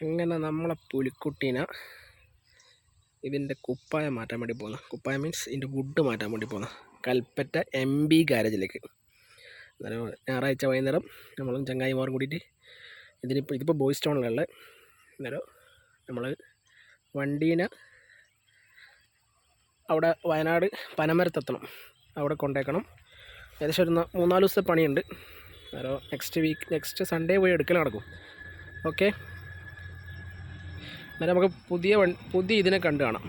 അങ്ങനെ നമ്മളെ പുലിക്കുട്ടീനെ ഇതിൻ്റെ കുപ്പായം മാറ്റാൻ വേണ്ടി പോകുന്നു. കുപ്പായം മീൻസ് ഇതിൻ്റെ വുഡ് മാറ്റാൻ വേണ്ടി പോകുന്നു കൽപ്പറ്റ MB ഗാരേജിലേക്ക്. അന്നേരം ഞായറാഴ്ച വൈകുന്നേരം നമ്മളും ചങ്ങായിമാരും കൂടിയിട്ട് ഇതിപ്പോൾ ബോയ്സ് ടൗണിലുള്ള. അന്നേരം നമ്മൾ വണ്ടീനെ അവിടെ വയനാട് പനമരത്തെത്തണം, അവിടെ കൊണ്ടേക്കണം. ഏകദേശം ഒരു 3-4 ദിവസത്തെ പണിയുണ്ട്. അന്നേരം നെക്സ്റ്റ് സൺഡേ പോയി എടുക്കൽ നടക്കും. ഓക്കെ, അന്നേരം നമുക്ക് പുതിയ ഇതിനെ കണ്ടു കാണാം.